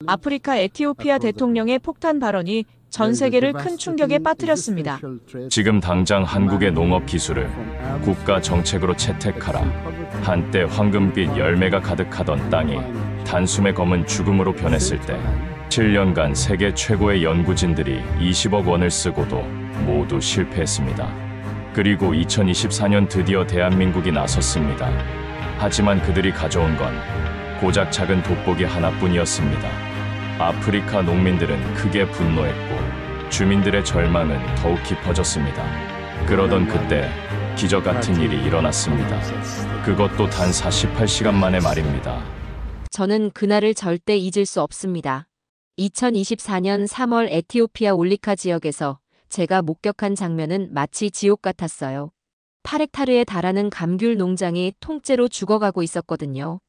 아프리카 에티오피아 대통령의 폭탄 발언이 전 세계를 큰 충격에 빠뜨렸습니다. 지금 당장 한국의 농업 기술을 국가 정책으로 채택하라. 한때 황금빛 열매가 가득하던 땅이 단숨에 검은 죽음으로 변했을 때 7년간 세계 최고의 연구진들이 20억 원을 쓰고도 모두 실패했습니다. 그리고 2024년 드디어 대한민국이 나섰습니다. 하지만 그들이 가져온 건 고작 작은 돋보기 하나뿐이었습니다. 아프리카 농민들은 크게 분노했고 주민들의 절망은 더욱 깊어졌습니다. 그러던 그때 기적 같은 일이 일어났습니다. 그것도 단 48시간 만에 말입니다. 저는 그날을 절대 잊을 수 없습니다. 2024년 3월 에티오피아 올리카 지역에서 제가 목격한 장면은 마치 지옥 같았어요. 8헥타르에 달하는 감귤 농장이 통째로 죽어가고 있었거든요.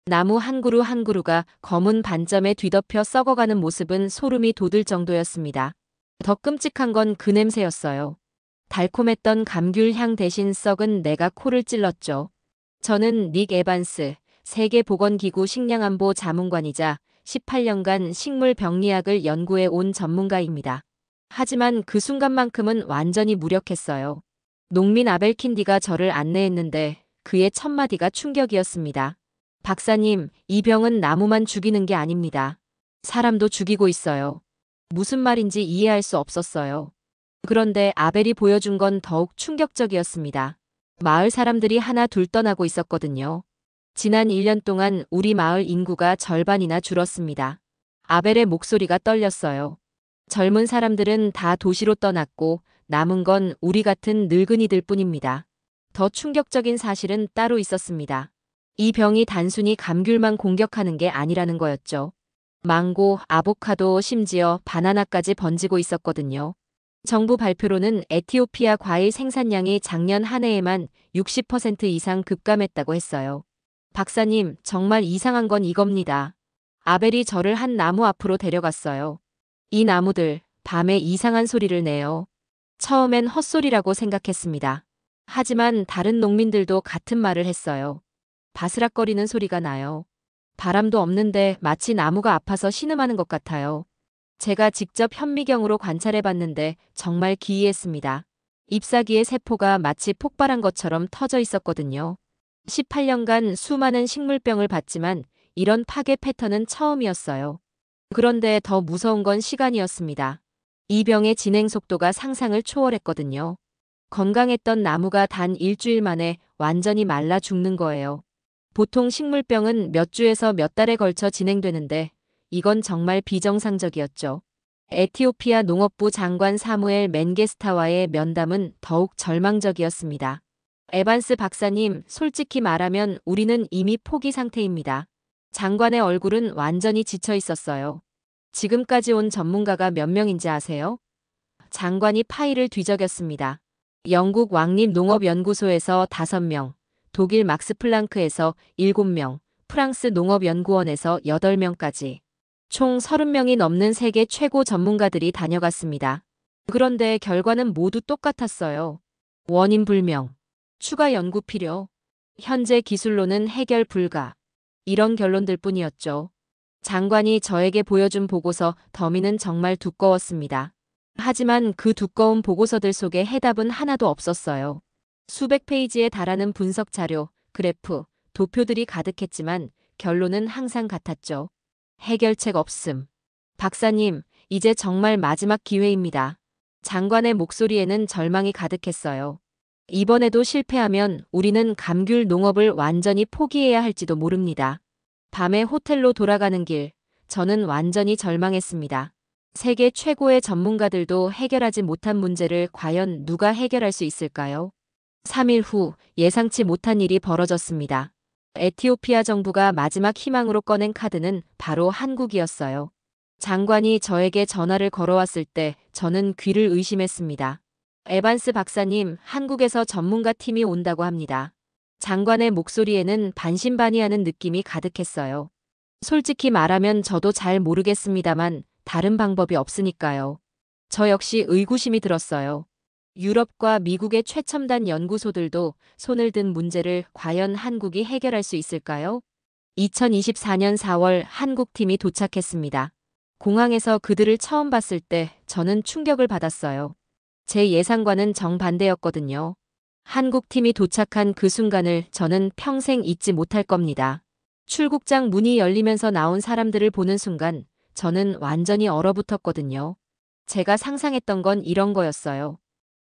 나무 한 그루 한 그루가 검은 반점에 뒤덮여 썩어가는 모습은 소름이 돋을 정도였습니다. 더 끔찍한 건 그 냄새였어요. 달콤했던 감귤 향 대신 썩은 내가 코를 찔렀죠. 저는 닉 에반스, 세계보건기구 식량안보 자문관이자 18년간 식물 병리학을 연구해 온 전문가입니다. 하지만 그 순간만큼은 완전히 무력했어요. 농민 아벨 킨디가 저를 안내했는데 그의 첫마디가 충격이었습니다. 박사님, 이 병은 나무만 죽이는 게 아닙니다. 사람도 죽이고 있어요. 무슨 말인지 이해할 수 없었어요. 그런데 아벨이 보여준 건 더욱 충격적이었습니다. 마을 사람들이 하나 둘 떠나고 있었거든요. 지난 1년 동안 우리 마을 인구가 절반이나 줄었습니다. 아벨의 목소리가 떨렸어요. 젊은 사람들은 다 도시로 떠났고 남은 건 우리 같은 늙은이들 뿐입니다. 더 충격적인 사실은 따로 있었습니다. 이 병이 단순히 감귤만 공격하는 게 아니라는 거였죠. 망고, 아보카도, 심지어 바나나까지 번지고 있었거든요. 정부 발표로는 에티오피아 과일 생산량이 작년 한 해에만 60% 이상 급감했다고 했어요. 박사님, 정말 이상한 건 이겁니다. 아벨이 저를 한 나무 앞으로 데려갔어요. 이 나무들, 밤에 이상한 소리를 내요. 처음엔 헛소리라고 생각했습니다. 하지만 다른 농민들도 같은 말을 했어요. 바스락거리는 소리가 나요. 바람도 없는데 마치 나무가 아파서 신음하는 것 같아요. 제가 직접 현미경으로 관찰해봤는데 정말 기이했습니다. 잎사귀의 세포가 마치 폭발한 것처럼 터져 있었거든요. 18년간 수많은 식물병을 봤지만 이런 파괴 패턴은 처음이었어요. 그런데 더 무서운 건 시간이었습니다. 이 병의 진행 속도가 상상을 초월했거든요. 건강했던 나무가 단 일주일 만에 완전히 말라 죽는 거예요. 보통 식물병은 몇 주에서 몇 달에 걸쳐 진행되는데 이건 정말 비정상적이었죠. 에티오피아 농업부 장관 사무엘 멘게스타와의 면담은 더욱 절망적이었습니다. 에반스 박사님, 솔직히 말하면 우리는 이미 포기 상태입니다. 장관의 얼굴은 완전히 지쳐 있었어요. 지금까지 온 전문가가 몇 명인지 아세요? 장관이 파일을 뒤적였습니다. 영국 왕립농업연구소에서 5명, 독일 막스 플랑크에서 7명, 프랑스 농업연구원에서 8명까지. 총 30명이 넘는 세계 최고 전문가들이 다녀갔습니다. 그런데 결과는 모두 똑같았어요. 원인 불명, 추가 연구 필요, 현재 기술로는 해결 불가. 이런 결론들 뿐이었죠. 장관이 저에게 보여준 보고서 더미는 정말 두꺼웠습니다. 하지만 그 두꺼운 보고서들 속에 해답은 하나도 없었어요. 수백 페이지에 달하는 분석 자료, 그래프, 도표들이 가득했지만 결론은 항상 같았죠. 해결책 없음. 박사님, 이제 정말 마지막 기회입니다. 장관의 목소리에는 절망이 가득했어요. 이번에도 실패하면 우리는 감귤 농업을 완전히 포기해야 할지도 모릅니다. 밤에 호텔로 돌아가는 길, 저는 완전히 절망했습니다. 세계 최고의 전문가들도 해결하지 못한 문제를 과연 누가 해결할 수 있을까요? 3일 후 예상치 못한 일이 벌어졌습니다. 에티오피아 정부가 마지막 희망으로 꺼낸 카드는 바로 한국이었어요. 장관이 저에게 전화를 걸어왔을 때 저는 귀를 의심했습니다. 에반스 박사님, 한국에서 전문가 팀이 온다고 합니다. 장관의 목소리에는 반신반의하는 느낌이 가득했어요. 솔직히 말하면 저도 잘 모르겠습니다만 다른 방법이 없으니까요. 저 역시 의구심이 들었어요. 유럽과 미국의 최첨단 연구소들도 손을 든 문제를 과연 한국이 해결할 수 있을까요? 2024년 4월 한국팀이 도착했습니다. 공항에서 그들을 처음 봤을 때 저는 충격을 받았어요. 제 예상과는 정반대였거든요. 한국팀이 도착한 그 순간을 저는 평생 잊지 못할 겁니다. 출국장 문이 열리면서 나온 사람들을 보는 순간 저는 완전히 얼어붙었거든요. 제가 상상했던 건 이런 거였어요.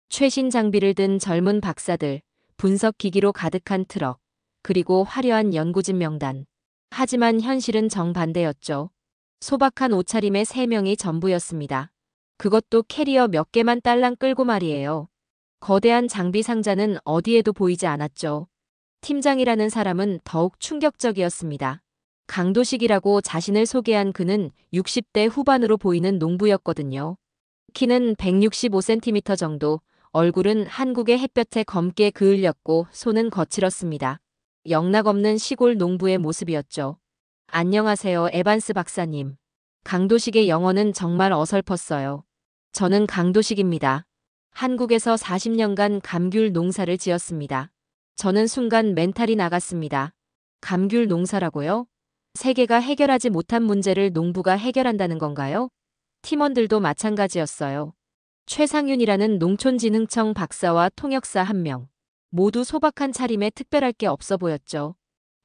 최신 장비를 든 젊은 박사들, 분석 기기로 가득한 트럭, 그리고 화려한 연구진 명단. 하지만 현실은 정반대였죠. 소박한 옷차림의 3명이 전부였습니다. 그것도 캐리어 몇 개만 딸랑 끌고 말이에요. 거대한 장비 상자는 어디에도 보이지 않았죠. 팀장이라는 사람은 더욱 충격적이었습니다. 강도식이라고 자신을 소개한 그는 60대 후반으로 보이는 농부였거든요. 키는 165cm 정도, 얼굴은 한국의 햇볕에 검게 그을렸고 손은 거칠었습니다. 영락없는 시골 농부의 모습이었죠. 안녕하세요, 에반스 박사님. 강도식의 영어는 정말 어설펐어요. 저는 강도식입니다. 한국에서 40년간 감귤 농사를 지었습니다. 저는 순간 멘탈이 나갔습니다. 감귤 농사라고요? 세계가 해결하지 못한 문제를 농부가 해결한다는 건가요? 팀원들도 마찬가지였어요. 최상윤이라는 농촌진흥청 박사와 통역사 1명. 모두 소박한 차림에 특별할 게 없어 보였죠.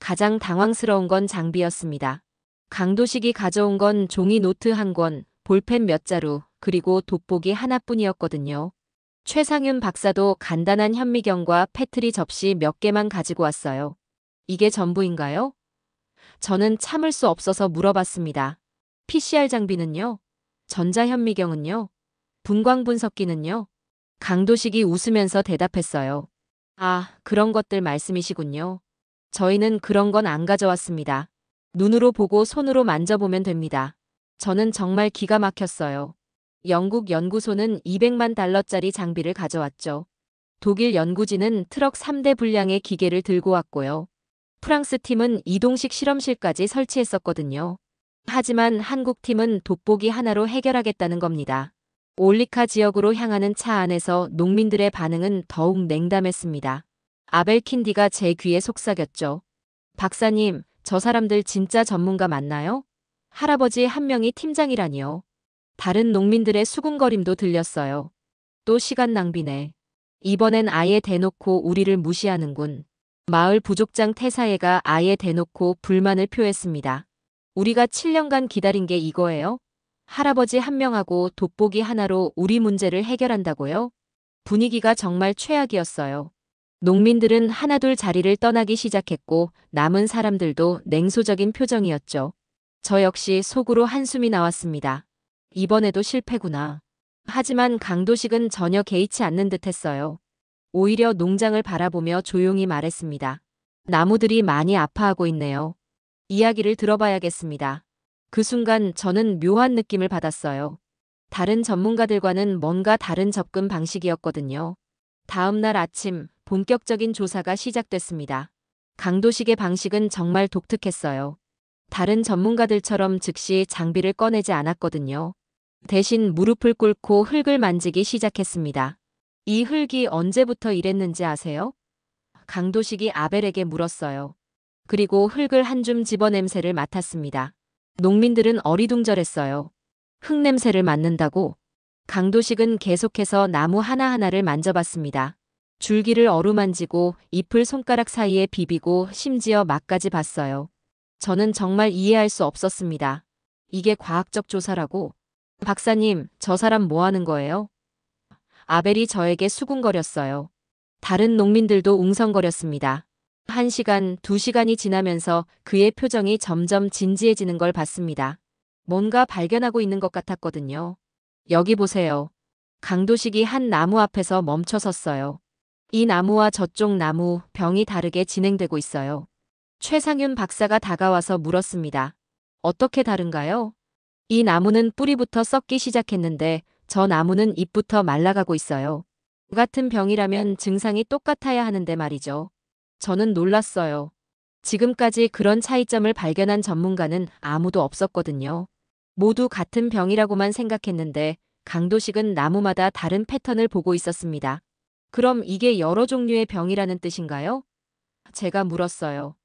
가장 당황스러운 건 장비였습니다. 강도식이 가져온 건 종이 노트 1권, 볼펜 몇 자루, 그리고 돋보기 하나뿐이었거든요. 최상윤 박사도 간단한 현미경과 패트리 접시 몇 개만 가지고 왔어요. 이게 전부인가요? 저는 참을 수 없어서 물어봤습니다. PCR 장비는요? 전자현미경은요? 분광분석기는요? 강도식이 웃으면서 대답했어요. 아, 그런 것들 말씀이시군요. 저희는 그런 건 안 가져왔습니다. 눈으로 보고 손으로 만져보면 됩니다. 저는 정말 기가 막혔어요. 영국 연구소는 200만 달러짜리 장비를 가져왔죠. 독일 연구진은 트럭 3대 분량의 기계를 들고 왔고요. 프랑스 팀은 이동식 실험실까지 설치했었거든요. 하지만 한국 팀은 돋보기 하나로 해결하겠다는 겁니다. 올리카 지역으로 향하는 차 안에서 농민들의 반응은 더욱 냉담했습니다. 아벨 킨디가 제 귀에 속삭였죠. 박사님, 저 사람들 진짜 전문가 맞나요? 할아버지 1명이 팀장이라니요. 다른 농민들의 수군거림도 들렸어요. 또 시간 낭비네. 이번엔 아예 대놓고 우리를 무시하는군. 마을 부족장 태사예가 아예 대놓고 불만을 표했습니다. 우리가 7년간 기다린 게 이거예요? 할아버지 1명하고 돋보기 하나로 우리 문제를 해결한다고요? 분위기가 정말 최악이었어요. 농민들은 하나둘 자리를 떠나기 시작했고 남은 사람들도 냉소적인 표정이었죠. 저 역시 속으로 한숨이 나왔습니다. 이번에도 실패구나. 하지만 강도식은 전혀 개의치 않는 듯했어요. 오히려 농장을 바라보며 조용히 말했습니다. 나무들이 많이 아파하고 있네요. 이야기를 들어봐야겠습니다. 그 순간 저는 묘한 느낌을 받았어요. 다른 전문가들과는 뭔가 다른 접근 방식이었거든요. 다음 날 아침 본격적인 조사가 시작됐습니다. 강도식의 방식은 정말 독특했어요. 다른 전문가들처럼 즉시 장비를 꺼내지 않았거든요. 대신 무릎을 꿇고 흙을 만지기 시작했습니다. 이 흙이 언제부터 이랬는지 아세요? 강도식이 아벨에게 물었어요. 그리고 흙을 한 줌 집어 냄새를 맡았습니다. 농민들은 어리둥절했어요. 흙 냄새를 맡는다고? 강도식은 계속해서 나무 하나하나를 만져봤습니다. 줄기를 어루만지고 잎을 손가락 사이에 비비고 심지어 막까지 봤어요. 저는 정말 이해할 수 없었습니다. 이게 과학적 조사라고? 박사님, 저 사람 뭐 하는 거예요? 아벨이 저에게 수군거렸어요. 다른 농민들도 웅성거렸습니다. 1시간, 2시간이 지나면서 그의 표정이 점점 진지해지는 걸 봤습니다. 뭔가 발견하고 있는 것 같았거든요. 여기 보세요. 강도식이 한 나무 앞에서 멈춰 섰어요. 이 나무와 저쪽 나무, 병이 다르게 진행되고 있어요. 최상윤 박사가 다가와서 물었습니다. 어떻게 다른가요? 이 나무는 뿌리부터 썩기 시작했는데 저 나무는 잎부터 말라가고 있어요. 같은 병이라면 증상이 똑같아야 하는데 말이죠. 저는 놀랐어요. 지금까지 그런 차이점을 발견한 전문가는 아무도 없었거든요. 모두 같은 병이라고만 생각했는데 강도식은 나무마다 다른 패턴을 보고 있었습니다. 그럼 이게 여러 종류의 병이라는 뜻인가요? 제가 물었어요.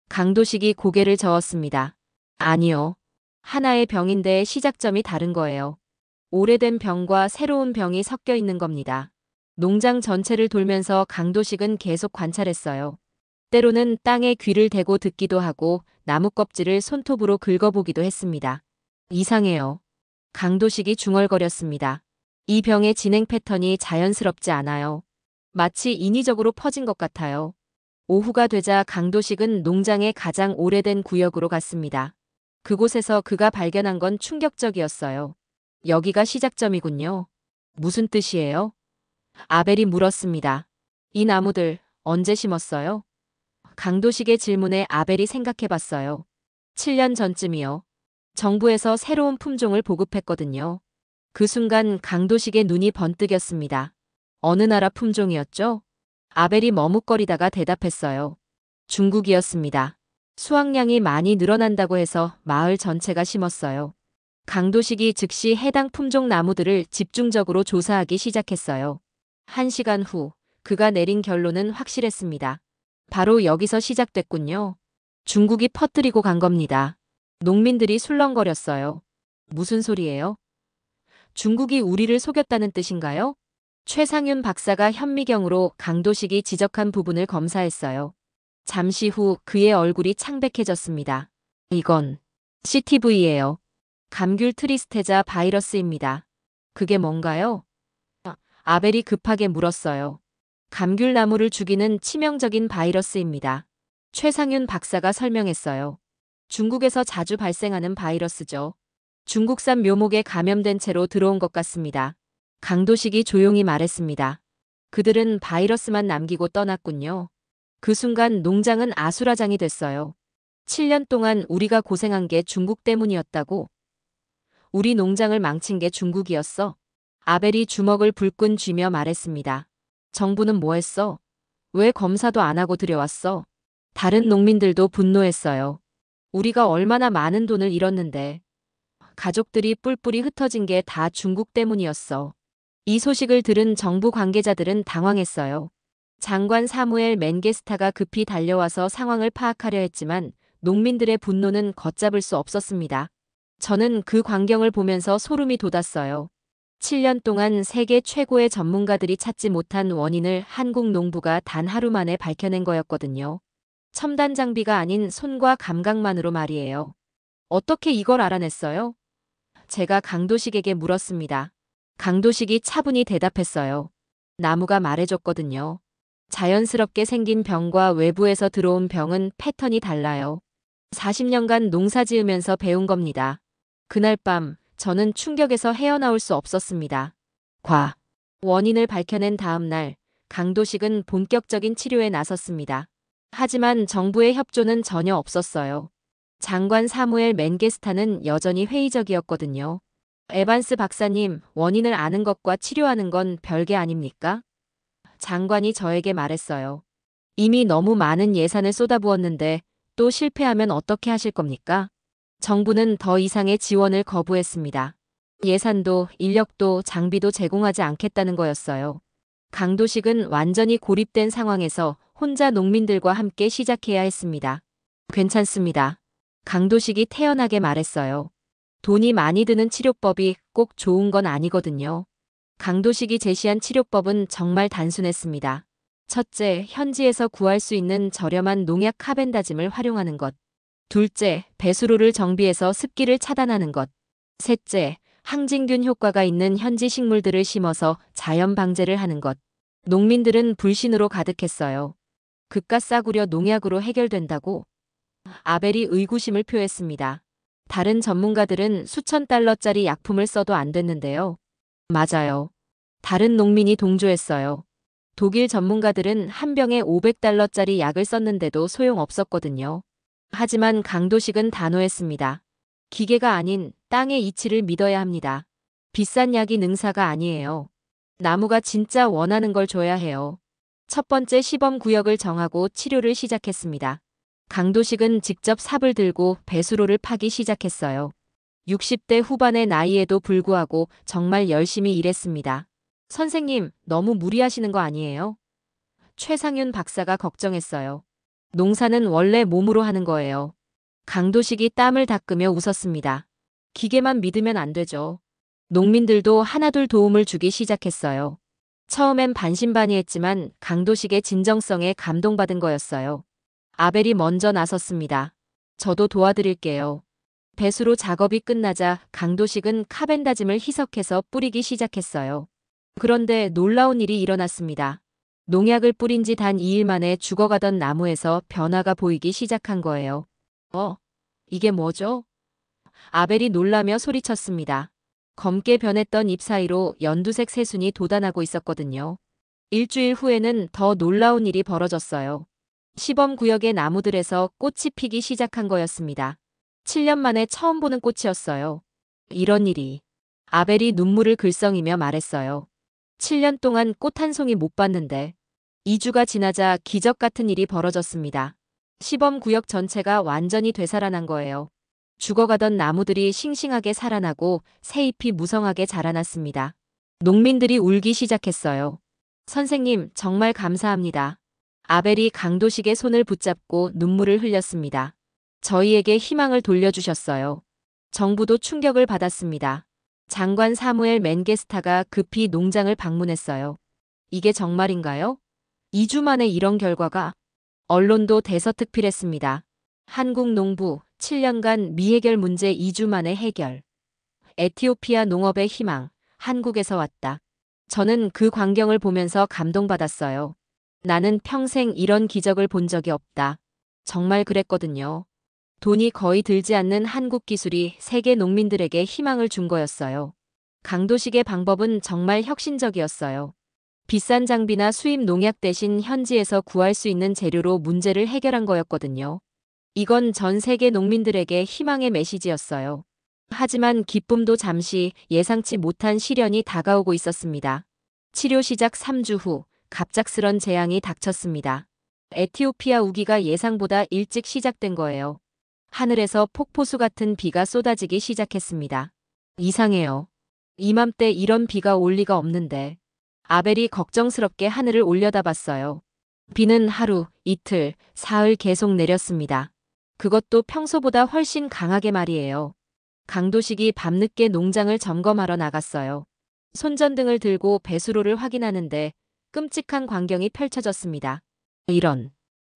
강도식이 고개를 저었습니다. 아니요. 하나의 병인데 시작점이 다른 거예요. 오래된 병과 새로운 병이 섞여 있는 겁니다. 농장 전체를 돌면서 강도식은 계속 관찰했어요. 때로는 땅에 귀를 대고 듣기도 하고 나무 껍질을 손톱으로 긁어보기도 했습니다. 이상해요. 강도식이 중얼거렸습니다. 이 병의 진행 패턴이 자연스럽지 않아요. 마치 인위적으로 퍼진 것 같아요. 오후가 되자 강도식은 농장의 가장 오래된 구역으로 갔습니다. 그곳에서 그가 발견한 건 충격적이었어요. 여기가 시작점이군요. 무슨 뜻이에요? 아벨이 물었습니다. 이 나무들 언제 심었어요? 강도식의 질문에 아벨이 생각해봤어요. 7년 전쯤이요. 정부에서 새로운 품종을 보급했거든요. 그 순간 강도식의 눈이 번뜩였습니다. 어느 나라 품종이었죠? 아벨이 머뭇거리다가 대답했어요. 중국이었습니다. 수확량이 많이 늘어난다고 해서 마을 전체가 심었어요. 강도식이 즉시 해당 품종 나무들을 집중적으로 조사하기 시작했어요. 1시간 후 그가 내린 결론은 확실했습니다. 바로 여기서 시작됐군요. 중국이 퍼뜨리고 간 겁니다. 농민들이 술렁거렸어요. 무슨 소리예요? 중국이 우리를 속였다는 뜻인가요? 최상윤 박사가 현미경으로 강도식이 지적한 부분을 검사했어요. 잠시 후 그의 얼굴이 창백해졌습니다. 이건 CTV예요. 감귤 트리스테자 바이러스입니다. 그게 뭔가요? 아벨이 급하게 물었어요. 감귤나무를 죽이는 치명적인 바이러스입니다. 최상윤 박사가 설명했어요. 중국에서 자주 발생하는 바이러스죠. 중국산 묘목에 감염된 채로 들어온 것 같습니다. 강도식이 조용히 말했습니다. 그들은 바이러스만 남기고 떠났군요. 그 순간 농장은 아수라장이 됐어요. 7년 동안 우리가 고생한 게 중국 때문이었다고? 우리 농장을 망친 게 중국이었어? 아벨이 주먹을 불끈 쥐며 말했습니다. 정부는 뭐 했어? 왜 검사도 안 하고 들여왔어? 다른 농민들도 분노했어요. 우리가 얼마나 많은 돈을 잃었는데. 가족들이 뿔뿔이 흩어진 게 다 중국 때문이었어. 이 소식을 들은 정부 관계자들은 당황했어요. 장관 사무엘 맨게스타가 급히 달려와서 상황을 파악하려 했지만 농민들의 분노는 걷잡을 수 없었습니다. 저는 그 광경을 보면서 소름이 돋았어요. 7년 동안 세계 최고의 전문가들이 찾지 못한 원인을 한국 농부가 단 하루 만에 밝혀낸 거였거든요. 첨단 장비가 아닌 손과 감각만으로 말이에요. 어떻게 이걸 알아냈어요? 제가 강도식에게 물었습니다. 강도식이 차분히 대답했어요. 나무가 말해줬거든요. 자연스럽게 생긴 병과 외부에서 들어온 병은 패턴이 달라요. 40년간 농사 지으면서 배운 겁니다. 그날 밤 저는 충격에서 헤어나올 수 없었습니다. 원인을 밝혀낸 다음 날 강도식은 본격적인 치료에 나섰습니다. 하지만 정부의 협조는 전혀 없었어요. 장관 사무엘 맨게스타는 여전히 회의적이었거든요. 에반스 박사님, 원인을 아는 것과 치료하는 건 별개 아닙니까? 장관이 저에게 말했어요. 이미 너무 많은 예산을 쏟아부었는데 또 실패하면 어떻게 하실 겁니까? 정부는 더 이상의 지원을 거부했습니다. 예산도 인력도 장비도 제공하지 않겠다는 거였어요. 강도식은 완전히 고립된 상황에서 혼자 농민들과 함께 시작해야 했습니다. 괜찮습니다. 강도식이 태연하게 말했어요. 돈이 많이 드는 치료법이 꼭 좋은 건 아니거든요. 강도식이 제시한 치료법은 정말 단순했습니다. 첫째, 현지에서 구할 수 있는 저렴한 농약 카벤다짐을 활용하는 것. 둘째, 배수로를 정비해서 습기를 차단하는 것. 셋째, 항진균 효과가 있는 현지 식물들을 심어서 자연 방제를 하는 것. 농민들은 불신으로 가득했어요. 그깟 싸구려 농약으로 해결된다고? 아벨이 의구심을 표했습니다. 다른 전문가들은 수천 달러짜리 약품을 써도 안 됐는데요. 맞아요. 다른 농민이 동조했어요. 독일 전문가들은 한 병에 500달러짜리 약을 썼는데도 소용없었거든요. 하지만 강도식은 단호했습니다. 기계가 아닌 땅의 이치를 믿어야 합니다. 비싼 약이 능사가 아니에요. 나무가 진짜 원하는 걸 줘야 해요. 첫 번째 시범 구역을 정하고 치료를 시작했습니다. 강도식은 직접 삽을 들고 배수로를 파기 시작했어요. 60대 후반의 나이에도 불구하고 정말 열심히 일했습니다. 선생님, 너무 무리하시는 거 아니에요? 최상윤 박사가 걱정했어요. 농사는 원래 몸으로 하는 거예요. 강도식이 땀을 닦으며 웃었습니다. 기계만 믿으면 안 되죠. 농민들도 하나둘 도움을 주기 시작했어요. 처음엔 반신반의했지만 강도식의 진정성에 감동받은 거였어요. 아벨이 먼저 나섰습니다. 저도 도와드릴게요. 배수로 작업이 끝나자 강도식은 카벤다짐을 희석해서 뿌리기 시작했어요. 그런데 놀라운 일이 일어났습니다. 농약을 뿌린 지 단 2일 만에 죽어가던 나무에서 변화가 보이기 시작한 거예요. 이게 뭐죠? 아벨이 놀라며 소리쳤습니다. 검게 변했던 잎 사이로 연두색 새순이 돋아나고 있었거든요. 일주일 후에는 더 놀라운 일이 벌어졌어요. 시범구역의 나무들에서 꽃이 피기 시작한 거였습니다. 7년 만에 처음 보는 꽃이었어요. 이런 일이. 아벨이 눈물을 글썽이며 말했어요. 7년 동안 꽃 한 송이 못 봤는데. 2주가 지나자 기적 같은 일이 벌어졌습니다. 시범구역 전체가 완전히 되살아난 거예요. 죽어가던 나무들이 싱싱하게 살아나고 새잎이 무성하게 자라났습니다. 농민들이 울기 시작했어요. 선생님, 정말 감사합니다. 아벨이 강도식의 손을 붙잡고 눈물을 흘렸습니다. 저희에게 희망을 돌려주셨어요. 정부도 충격을 받았습니다. 장관 사무엘 맨게스타가 급히 농장을 방문했어요. 이게 정말인가요? 2주 만에 이런 결과가? 언론도 대서특필했습니다. 한국 농부 7년간 미해결 문제 2주 만에 해결. 에티오피아 농업의 희망, 한국에서 왔다. 저는 그 광경을 보면서 감동받았어요. 나는 평생 이런 기적을 본 적이 없다. 정말 그랬거든요. 돈이 거의 들지 않는 한국 기술이 세계 농민들에게 희망을 준 거였어요. 강도식의 방법은 정말 혁신적이었어요. 비싼 장비나 수입 농약 대신 현지에서 구할 수 있는 재료로 문제를 해결한 거였거든요. 이건 전 세계 농민들에게 희망의 메시지였어요. 하지만 기쁨도 잠시 예상치 못한 시련이 다가오고 있었습니다. 치료 시작 3주 후 갑작스런 재앙이 닥쳤습니다. 에티오피아 우기가 예상보다 일찍 시작된 거예요. 하늘에서 폭포수 같은 비가 쏟아지기 시작했습니다. 이상해요. 이맘때 이런 비가 올 리가 없는데. 아벨이 걱정스럽게 하늘을 올려다봤어요. 비는 하루, 이틀, 사흘 계속 내렸습니다. 그것도 평소보다 훨씬 강하게 말이에요. 강도식이 밤늦게 농장을 점검하러 나갔어요. 손전등을 들고 배수로를 확인하는데 끔찍한 광경이 펼쳐졌습니다. 이런.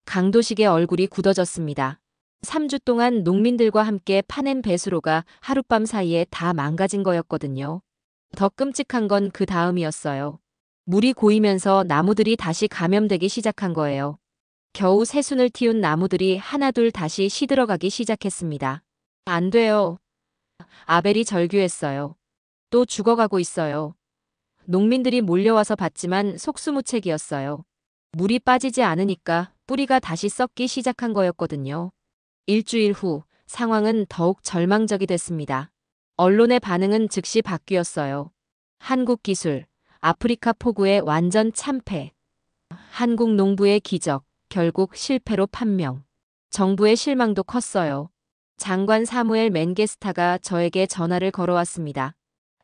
강도식의 얼굴이 굳어졌습니다. 3주 동안 농민들과 함께 파낸 배수로가 하룻밤 사이에 다 망가진 거였거든요. 더 끔찍한 건 그 다음이었어요. 물이 고이면서 나무들이 다시 감염되기 시작한 거예요. 겨우 새순을 틔운 나무들이 하나둘 다시 시들어가기 시작했습니다. 안 돼요. 아벨이 절규했어요. 또 죽어가고 있어요. 농민들이 몰려와서 봤지만 속수무책이었어요. 물이 빠지지 않으니까 뿌리가 다시 썩기 시작한 거였거든요. 일주일 후 상황은 더욱 절망적이 됐습니다. 언론의 반응은 즉시 바뀌었어요. 한국 기술, 아프리카 폭우의 완전 참패. 한국 농부의 기적, 결국 실패로 판명. 정부의 실망도 컸어요. 장관 사무엘 맨게스타가 저에게 전화를 걸어왔습니다.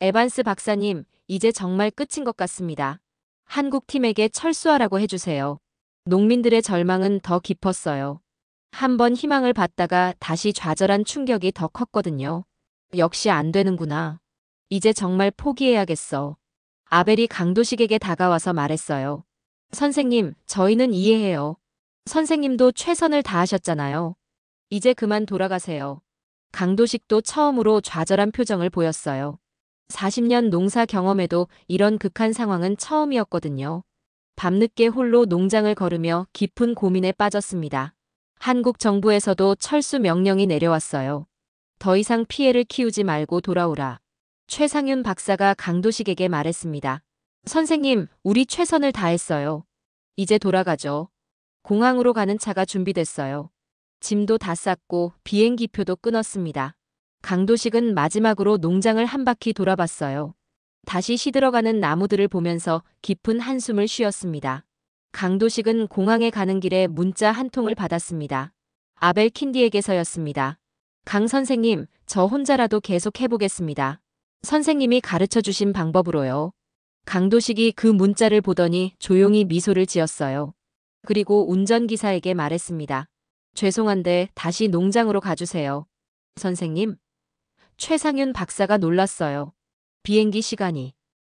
에반스 박사님, 이제 정말 끝인 것 같습니다. 한국 팀에게 철수하라고 해주세요. 농민들의 절망은 더 깊었어요. 한 번 희망을 받다가 다시 좌절한 충격이 더 컸거든요. 역시 안 되는구나. 이제 정말 포기해야겠어. 아벨이 강도식에게 다가와서 말했어요. 선생님, 저희는 이해해요. 선생님도 최선을 다하셨잖아요. 이제 그만 돌아가세요. 강도식도 처음으로 좌절한 표정을 보였어요. 40년 농사 경험에도 이런 극한 상황은 처음이었거든요. 밤늦게 홀로 농장을 걸으며 깊은 고민에 빠졌습니다. 한국 정부에서도 철수 명령이 내려왔어요. 더 이상 피해를 키우지 말고 돌아오라. 최상윤 박사가 강도식에게 말했습니다. 선생님, 우리 최선을 다했어요. 이제 돌아가죠. 공항으로 가는 차가 준비됐어요. 짐도 다 쌌고 비행기표도 끊었습니다. 강도식은 마지막으로 농장을 한 바퀴 돌아봤어요. 다시 시들어가는 나무들을 보면서 깊은 한숨을 쉬었습니다. 강도식은 공항에 가는 길에 문자 한 통을 받았습니다. 아벨 킨디에게서였습니다. 강 선생님, 저 혼자라도 계속 해보겠습니다. 선생님이 가르쳐 주신 방법으로요. 강도식이 그 문자를 보더니 조용히 미소를 지었어요. 그리고 운전기사에게 말했습니다. 죄송한데 다시 농장으로 가주세요. 선생님. 최상윤 박사가 놀랐어요. 비행기 시간이.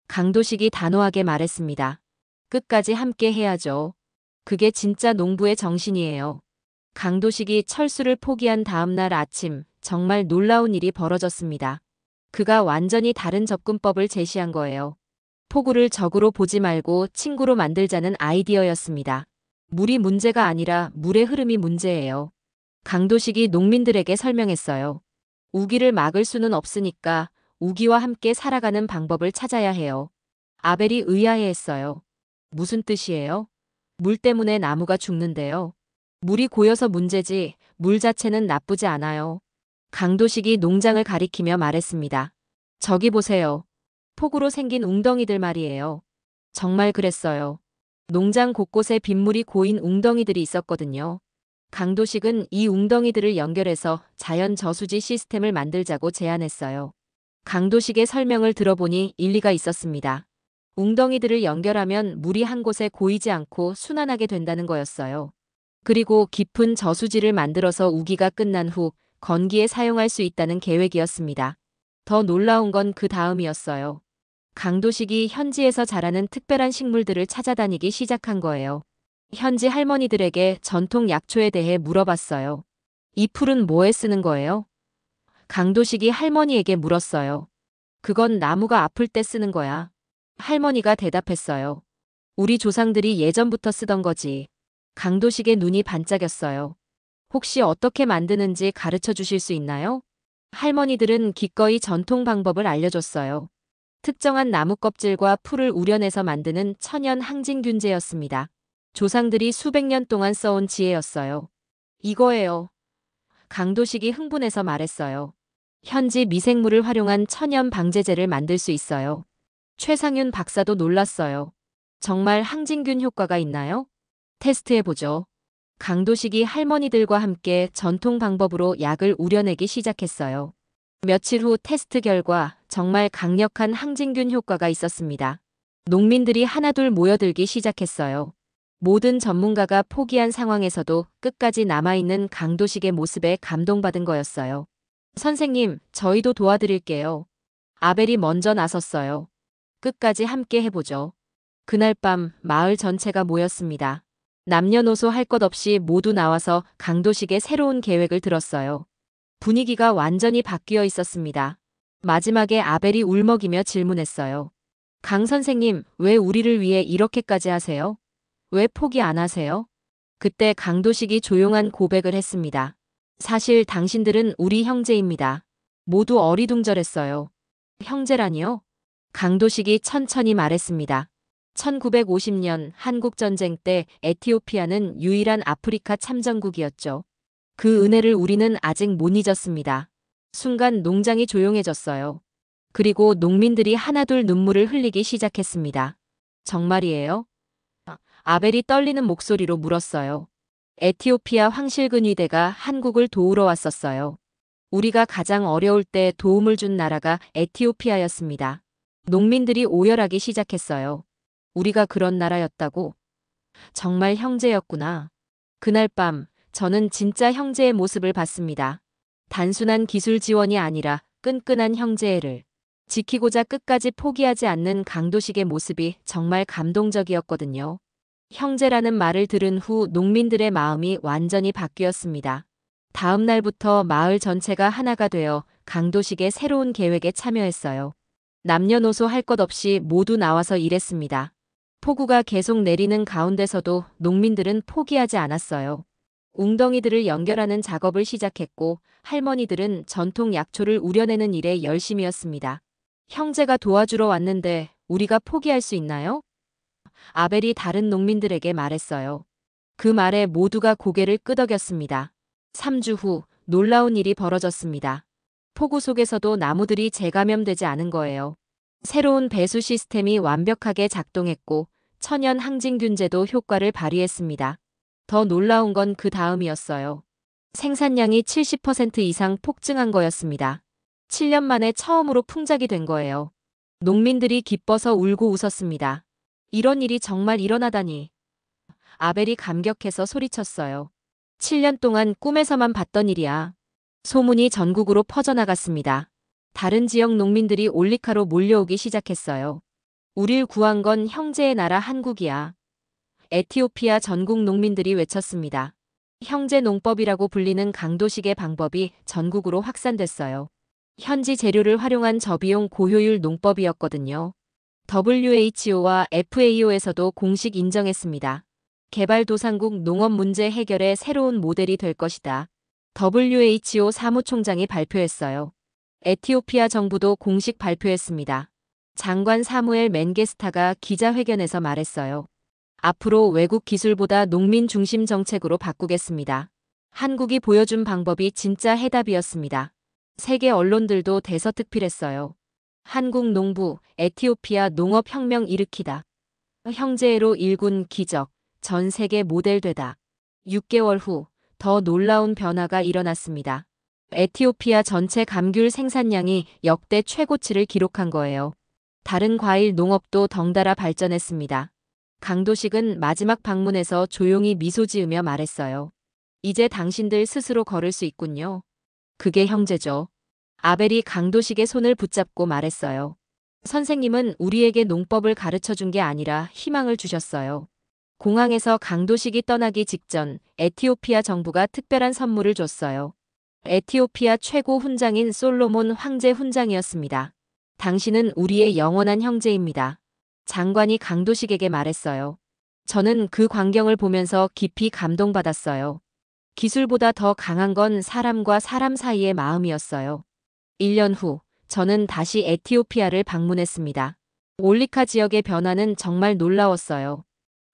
강도식이 단호하게 말했습니다. 끝까지 함께 해야죠. 그게 진짜 농부의 정신이에요. 강도식이 철수를 포기한 다음 날 아침, 정말 놀라운 일이 벌어졌습니다. 그가 완전히 다른 접근법을 제시한 거예요. 폭우를 적으로 보지 말고 친구로 만들자는 아이디어였습니다. 물이 문제가 아니라 물의 흐름이 문제예요. 강도식이 농민들에게 설명했어요. 우기를 막을 수는 없으니까 우기와 함께 살아가는 방법을 찾아야 해요. 아벨이 의아해했어요. 무슨 뜻이에요? 물 때문에 나무가 죽는데요. 물이 고여서 문제지 물 자체는 나쁘지 않아요. 강도식이 농장을 가리키며 말했습니다. 저기 보세요. 폭우로 생긴 웅덩이들 말이에요. 정말 그랬어요. 농장 곳곳에 빗물이 고인 웅덩이들이 있었거든요. 강도식은 이 웅덩이들을 연결해서 자연 저수지 시스템을 만들자고 제안했어요. 강도식의 설명을 들어보니 일리가 있었습니다. 웅덩이들을 연결하면 물이 한 곳에 고이지 않고 순환하게 된다는 거였어요. 그리고 깊은 저수지를 만들어서 우기가 끝난 후 건기에 사용할 수 있다는 계획이었습니다. 더 놀라운 건 그 다음이었어요. 강도식이 현지에서 자라는 특별한 식물들을 찾아다니기 시작한 거예요. 현지 할머니들에게 전통 약초에 대해 물어봤어요. 이 풀은 뭐에 쓰는 거예요? 강도식이 할머니에게 물었어요. 그건 나무가 아플 때 쓰는 거야. 할머니가 대답했어요. 우리 조상들이 예전부터 쓰던 거지. 강도식의 눈이 반짝였어요. 혹시 어떻게 만드는지 가르쳐 주실 수 있나요? 할머니들은 기꺼이 전통 방법을 알려줬어요. 특정한 나무 껍질과 풀을 우려내서 만드는 천연 항진균제였습니다. 조상들이 수백 년 동안 써온 지혜였어요. 이거예요. 강도식이 흥분해서 말했어요. 현지 미생물을 활용한 천연 방제제를 만들 수 있어요. 최상윤 박사도 놀랐어요. 정말 항진균 효과가 있나요? 테스트해보죠. 강도식이 할머니들과 함께 전통 방법으로 약을 우려내기 시작했어요. 며칠 후 테스트 결과 정말 강력한 항진균 효과가 있었습니다. 농민들이 하나둘 모여들기 시작했어요. 모든 전문가가 포기한 상황에서도 끝까지 남아있는 강도식의 모습에 감동받은 거였어요. 선생님, 저희도 도와드릴게요. 아벨이 먼저 나섰어요. 끝까지 함께 해보죠. 그날 밤 마을 전체가 모였습니다. 남녀노소 할 것 없이 모두 나와서 강도식의 새로운 계획을 들었어요. 분위기가 완전히 바뀌어 있었습니다. 마지막에 아벨이 울먹이며 질문했어요. 강 선생님, 왜 우리를 위해 이렇게까지 하세요? 왜 포기 안 하세요? 그때 강도식이 조용한 고백을 했습니다. 사실 당신들은 우리 형제입니다. 모두 어리둥절했어요. 형제라니요? 강도식이 천천히 말했습니다. 1950년 한국전쟁 때 에티오피아는 유일한 아프리카 참전국이었죠. 그 은혜를 우리는 아직 못 잊었습니다. 순간 농장이 조용해졌어요. 그리고 농민들이 하나둘 눈물을 흘리기 시작했습니다. 정말이에요? 아벨이 떨리는 목소리로 물었어요. 에티오피아 황실근위대가 한국을 도우러 왔었어요. 우리가 가장 어려울 때 도움을 준 나라가 에티오피아였습니다. 농민들이 오열하기 시작했어요. 우리가 그런 나라였다고? 정말 형제였구나. 그날 밤 저는 진짜 형제의 모습을 봤습니다. 단순한 기술 지원이 아니라 끈끈한 형제애를 지키고자 끝까지 포기하지 않는 강도식의 모습이 정말 감동적이었거든요. 형제라는 말을 들은 후 농민들의 마음이 완전히 바뀌었습니다. 다음 날부터 마을 전체가 하나가 되어 강도식의 새로운 계획에 참여했어요. 남녀노소 할 것 없이 모두 나와서 일했습니다. 폭우가 계속 내리는 가운데서도 농민들은 포기하지 않았어요. 웅덩이들을 연결하는 작업을 시작했고 할머니들은 전통 약초를 우려내는 일에 열심이었습니다. 형제가 도와주러 왔는데 우리가 포기할 수 있나요? 아벨이 다른 농민들에게 말했어요. 그 말에 모두가 고개를 끄덕였습니다. 3주 후 놀라운 일이 벌어졌습니다. 폭우 속에서도 나무들이 재감염되지 않은 거예요. 새로운 배수 시스템이 완벽하게 작동했고 천연 항진균제도 효과를 발휘했습니다. 더 놀라운 건 그 다음이었어요. 생산량이 70% 이상 폭증한 거였습니다. 7년 만에 처음으로 풍작이 된 거예요. 농민들이 기뻐서 울고 웃었습니다. 이런 일이 정말 일어나다니. 아벨이 감격해서 소리쳤어요. 7년 동안 꿈에서만 봤던 일이야. 소문이 전국으로 퍼져나갔습니다. 다른 지역 농민들이 올리카로 몰려오기 시작했어요. 우릴 구한 건 형제의 나라 한국이야. 에티오피아 전국 농민들이 외쳤습니다. 형제 농법이라고 불리는 강도식의 방법이 전국으로 확산됐어요. 현지 재료를 활용한 저비용 고효율 농법이었거든요. WHO와 FAO에서도 공식 인정했습니다. 개발도상국 농업 문제 해결의 새로운 모델이 될 것이다. WHO 사무총장이 발표했어요. 에티오피아 정부도 공식 발표했습니다. 장관 사무엘 멘게스타가 기자회견에서 말했어요. 앞으로 외국 기술보다 농민 중심 정책으로 바꾸겠습니다. 한국이 보여준 방법이 진짜 해답이었습니다. 세계 언론들도 대서특필했어요. 한국 농부, 에티오피아 농업혁명 일으키다. 형제로 일군 기적, 전 세계 모델 되다. 6개월 후 더 놀라운 변화가 일어났습니다. 에티오피아 전체 감귤 생산량이 역대 최고치를 기록한 거예요. 다른 과일 농업도 덩달아 발전했습니다. 강도식은 마지막 방문에서 조용히 미소 지으며 말했어요. 이제 당신들 스스로 걸을 수 있군요. 그게 형제죠. 아벨이 강도식의 손을 붙잡고 말했어요. 선생님은 우리에게 농법을 가르쳐 준 게 아니라 희망을 주셨어요. 공항에서 강도식이 떠나기 직전 에티오피아 정부가 특별한 선물을 줬어요. 에티오피아 최고 훈장인 솔로몬 황제 훈장이었습니다. 당신은 우리의 영원한 형제입니다. 장관이 강도식에게 말했어요. 저는 그 광경을 보면서 깊이 감동받았어요. 기술보다 더 강한 건 사람과 사람 사이의 마음이었어요. 1년 후, 저는 다시 에티오피아를 방문했습니다. 올리카 지역의 변화는 정말 놀라웠어요.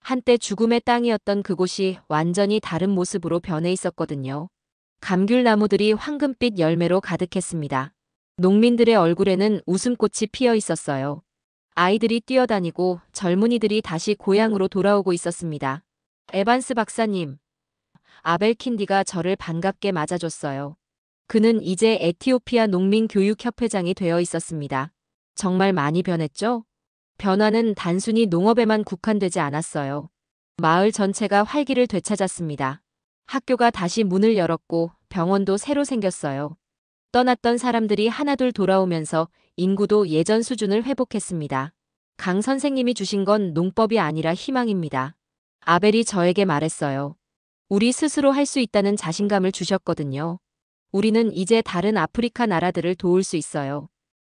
한때 죽음의 땅이었던 그곳이 완전히 다른 모습으로 변해 있었거든요. 감귤나무들이 황금빛 열매로 가득했습니다. 농민들의 얼굴에는 웃음꽃이 피어 있었어요. 아이들이 뛰어다니고 젊은이들이 다시 고향으로 돌아오고 있었습니다. 에반스 박사님. 아벨 킨디가 저를 반갑게 맞아줬어요. 그는 이제 에티오피아 농민교육협회장이 되어 있었습니다. 정말 많이 변했죠? 변화는 단순히 농업에만 국한되지 않았어요. 마을 전체가 활기를 되찾았습니다. 학교가 다시 문을 열었고 병원도 새로 생겼어요. 떠났던 사람들이 하나둘 돌아오면서 인구도 예전 수준을 회복했습니다. 강 선생님이 주신 건 농법이 아니라 희망입니다. 아벨이 저에게 말했어요. 우리 스스로 할 수 있다는 자신감을 주셨거든요. 우리는 이제 다른 아프리카 나라들을 도울 수 있어요.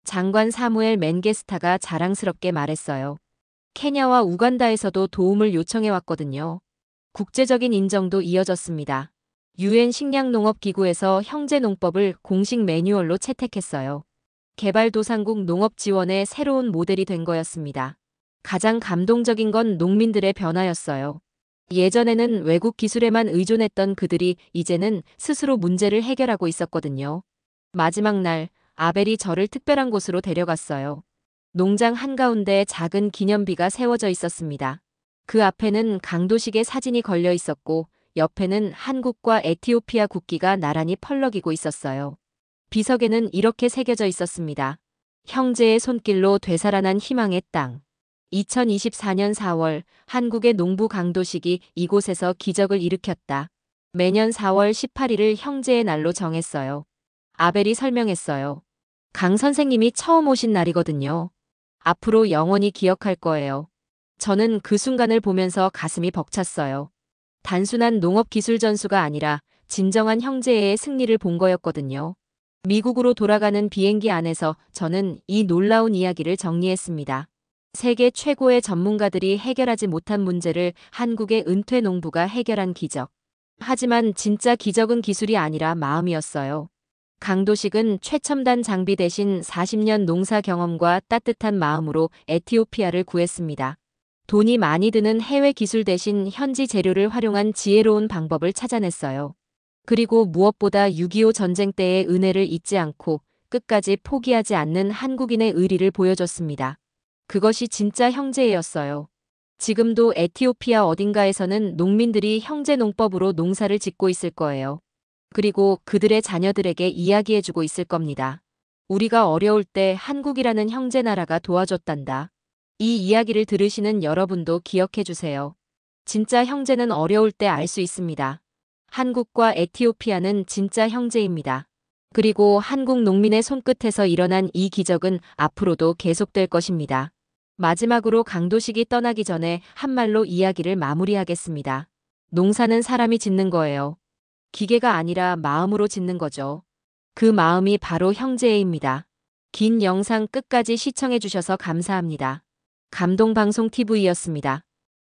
장관 사무엘 멘게스타가 자랑스럽게 말했어요. 케냐와 우간다에서도 도움을 요청해 왔거든요. 국제적인 인정도 이어졌습니다. UN 식량농업기구에서 형제농법을 공식 매뉴얼로 채택했어요. 개발도상국 농업 지원의 새로운 모델이 된 거였습니다. 가장 감동적인 건 농민들의 변화였어요. 예전에는 외국 기술에만 의존했던 그들이 이제는 스스로 문제를 해결하고 있었거든요. 마지막 날, 아벨이 저를 특별한 곳으로 데려갔어요. 농장 한가운데 작은 기념비가 세워져 있었습니다. 그 앞에는 강도식의 사진이 걸려 있었고 옆에는 한국과 에티오피아 국기가 나란히 펄럭이고 있었어요. 비석에는 이렇게 새겨져 있었습니다. 형제의 손길로 되살아난 희망의 땅. 2024년 4월 한국의 농부 강도식이 이곳에서 기적을 일으켰다. 매년 4월 18일을 형제의 날로 정했어요. 아벨이 설명했어요. 강 선생님이 처음 오신 날이거든요. 앞으로 영원히 기억할 거예요. 저는 그 순간을 보면서 가슴이 벅찼어요. 단순한 농업 기술 전수가 아니라 진정한 형제의 승리를 본 거였거든요. 미국으로 돌아가는 비행기 안에서 저는 이 놀라운 이야기를 정리했습니다. 세계 최고의 전문가들이 해결하지 못한 문제를 한국의 은퇴 농부가 해결한 기적. 하지만 진짜 기적은 기술이 아니라 마음이었어요. 강도식은 최첨단 장비 대신 40년 농사 경험과 따뜻한 마음으로 에티오피아를 구했습니다. 돈이 많이 드는 해외 기술 대신 현지 재료를 활용한 지혜로운 방법을 찾아냈어요. 그리고 무엇보다 6.25 전쟁 때의 은혜를 잊지 않고 끝까지 포기하지 않는 한국인의 의리를 보여줬습니다. 그것이 진짜 형제였어요. 지금도 에티오피아 어딘가에서는 농민들이 형제 농법으로 농사를 짓고 있을 거예요. 그리고 그들의 자녀들에게 이야기해주고 있을 겁니다. 우리가 어려울 때 한국이라는 형제 나라가 도와줬단다. 이 이야기를 들으시는 여러분도 기억해주세요. 진짜 형제는 어려울 때 알 수 있습니다. 한국과 에티오피아는 진짜 형제입니다. 그리고 한국 농민의 손끝에서 일어난 이 기적은 앞으로도 계속될 것입니다. 마지막으로 강도식이 떠나기 전에 한 말로 이야기를 마무리하겠습니다. 농사는 사람이 짓는 거예요. 기계가 아니라 마음으로 짓는 거죠. 그 마음이 바로 형제애입니다. 긴 영상 끝까지 시청해주셔서 감사합니다. 감동방송TV였습니다.